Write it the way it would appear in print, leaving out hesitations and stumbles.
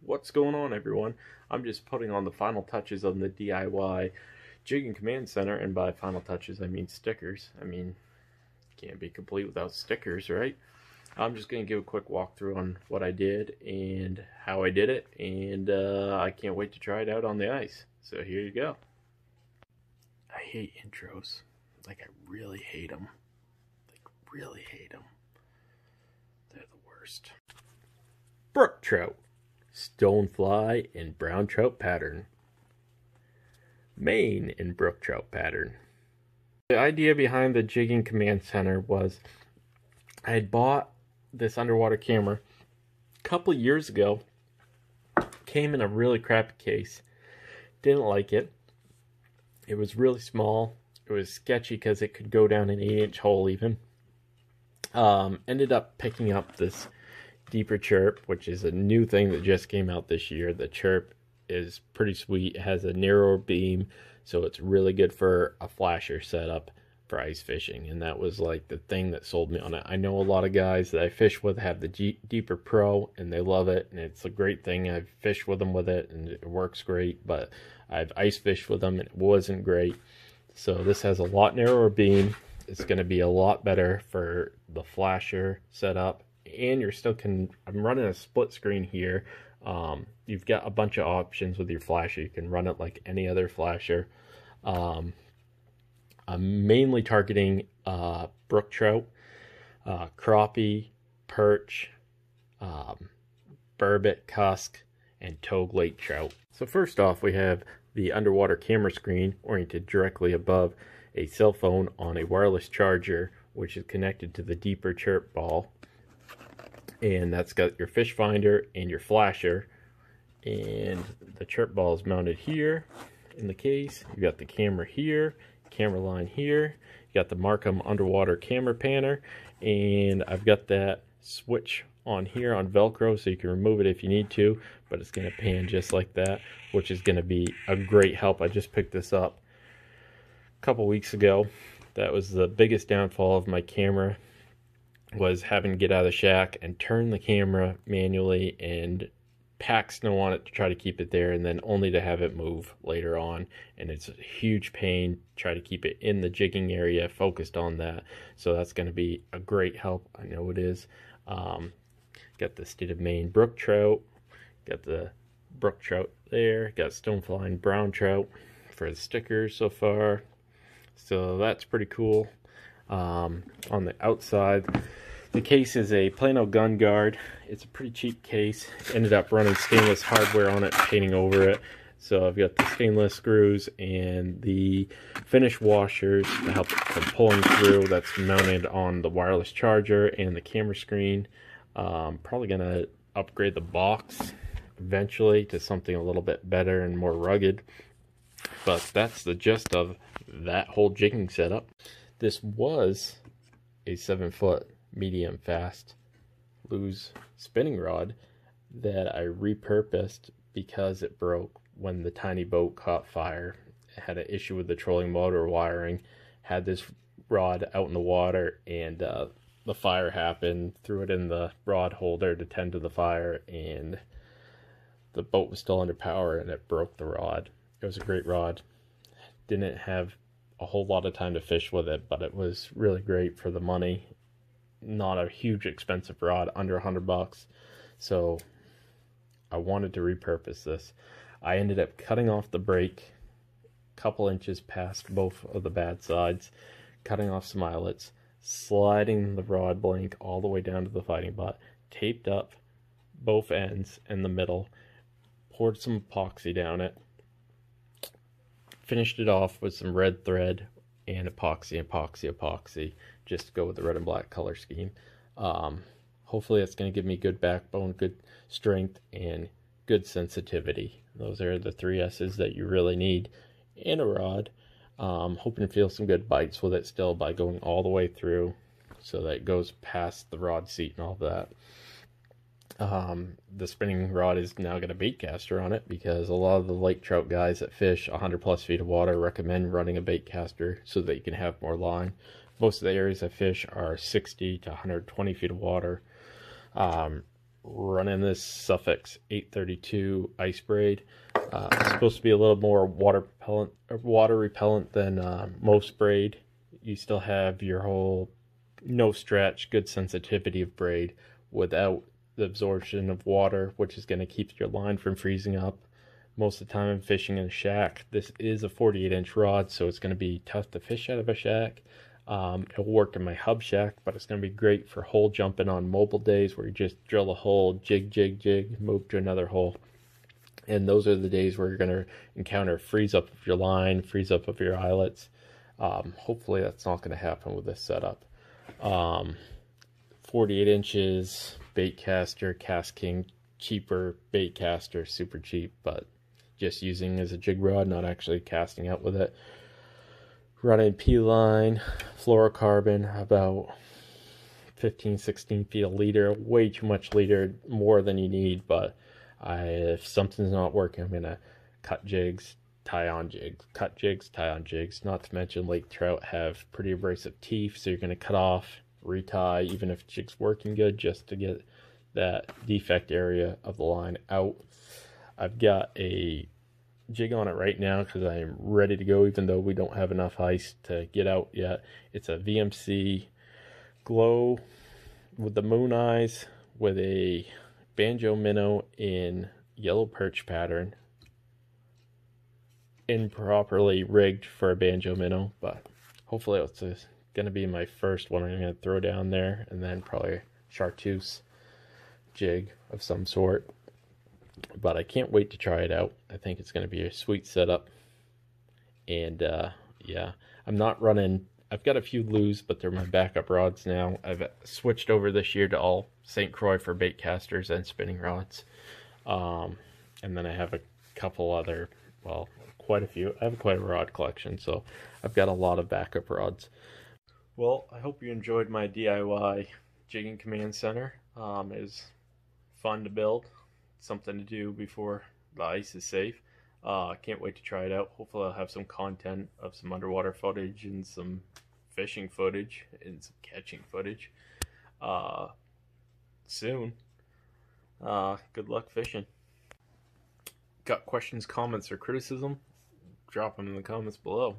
What's going on, everyone? I'm just putting on the final touches on the DIY jigging command center, and by final touches I mean stickers. Can't be complete without stickers, right? I'm just going to give a quick walkthrough on what I did and how I did it, and I can't wait to try it out on the ice. So here you go. I hate intros. Like, I really hate them. Really hate them. They're the worst. Brook trout, stonefly and brown trout pattern. Maine and brook trout pattern. The idea behind the jigging command center was I had bought this underwater camera a couple years ago. Came in a really crappy case. Didn't like it. It was really small. It was sketchy because it could go down an 8-inch hole even. Ended up picking up this deeper Chirp, which is a new thing that just came out this year. The Chirp is pretty sweet. It has a narrower beam, so it's really good for a flasher setup for ice fishing, and that was like the thing that sold me on it. I know a lot of guys that I fish with have the Deeper Pro, and they love it, and it's a great thing. I've fished with them with it, and it works great, but I've ice fished with them, and it wasn't great. So this has a lot narrower beam. It's going to be a lot better for the flasher setup, and you're still I'm running a split screen here. You've got a bunch of options with your flasher. You can run it like any other flasher. I'm mainly targeting brook trout, crappie, perch, burbot, cusk, and togue lake trout. So first off, we have the underwater camera screen oriented directly above a cell phone on a wireless charger, which is connected to the deeper Chirp ball, and that's got your fish finder and your flasher. And the Chirp ball is mounted here in the case. You got the camera here, camera line here. You got the Markham underwater camera panner, and I've got that switch on here on Velcro, so you can remove it if you need to, but it's going to pan just like that, which is going to be a great help. I just picked this up couple weeks ago. That was the biggest downfall of my camera, was having to get out of the shack and turn the camera manually and pack snow on it to try to keep it there, and then only to have it move later on. And it's a huge pain. Try to keep it in the jigging area, focused on that. So that's going to be a great help. I know it is. Got the state of Maine brook trout, got the brook trout there, got stonefly and brown trout for the stickers so far. So that's pretty cool. On the outside, the case is a Plano gun guard. It's a pretty cheap case. Ended up running stainless hardware on it, painting over it. So I've got the stainless screws and the finish washers to help from pulling through. That's mounted on the wireless charger and the camera screen. Probably gonna upgrade the box eventually to something a little bit better and more rugged. But that's the gist of that whole jigging setup. This was a 7-foot medium fast Lews spinning rod that I repurposed because it broke when the tiny boat caught fire. It had an issue with the trolling motor wiring. Had this rod out in the water, and the fire happened. Threw it in the rod holder to tend to the fire, and the boat was still under power, and it broke the rod. It was a great rod. Didn't have a whole lot of time to fish with it, but it was really great for the money. Not a huge expensive rod, under $100. So I wanted to repurpose this. I ended up cutting off the brake a couple inches past both of the bad sides, cutting off some eyelets, sliding the rod blank all the way down to the fighting butt, taped up both ends and the middle, poured some epoxy down it, finished it off with some red thread and epoxy, just to go with the red and black color scheme. Hopefully that's going to give me good backbone, good strength, and good sensitivity. Those are the 3 S's that you really need in a rod. Hoping to feel some good bites with it still by going all the way through, so that it goes past the rod seat and all that. The spinning rod is now got a bait caster on it, because a lot of the lake trout guys that fish 100+ feet of water recommend running a bait caster so that you can have more line. Most of the areas I fish are 60 to 120 feet of water. running this Suffix 832 ice braid. It's supposed to be a little more water repellent than most braid. You still have your whole no stretch, good sensitivity of braid without the absorption of water, which is going to keep your line from freezing up. Most of the time I'm fishing in a shack. This is a 48-inch rod, so it's going to be tough to fish out of a shack. It'll work in my hub shack, but it's going to be great for hole jumping on mobile days where you just drill a hole, jig, jig, jig, move to another hole. And those are the days where you're going to encounter freeze up of your line, freeze up of your eyelets. Hopefully that's not going to happen with this setup. 48 inches, bait caster, Cast King, cheaper bait caster, super cheap, but just using as a jig rod, not actually casting out with it. Running P-line, fluorocarbon, about 15-16 feet a leader, way too much leader, more than you need, but if something's not working, I'm going to cut jigs, tie on jigs, cut jigs, tie on jigs. Not to mention lake trout have pretty abrasive teeth, so you're going to cut off, retie, even if jig's working good, just to get that defect area of the line out. I've got a jig on it right now because I'm ready to go, even though we don't have enough ice to get out yet. It's a VMC glow with the moon eyes with a banjo minnow in yellow perch pattern, improperly rigged for a banjo minnow, but hopefully it's going to be my first one I'm going to throw down there, and then probably a chartreuse jig of some sort. But I can't wait to try it out. I think it's going to be a sweet setup. And yeah, I'm not running, I've got a few Lews, but they're my backup rods now. I've switched over this year to all St. Croix for bait casters and spinning rods. And then I have a couple other, well, quite a few. I have quite a rod collection, so I've got a lot of backup rods. Well, I hope you enjoyed my DIY jigging command center. It was fun to build, something to do before the ice is safe. Can't wait to try it out. Hopefully I'll have some content of some underwater footage and some fishing footage and some catching footage soon. Good luck fishing. Got questions, comments, or criticism? Drop them in the comments below.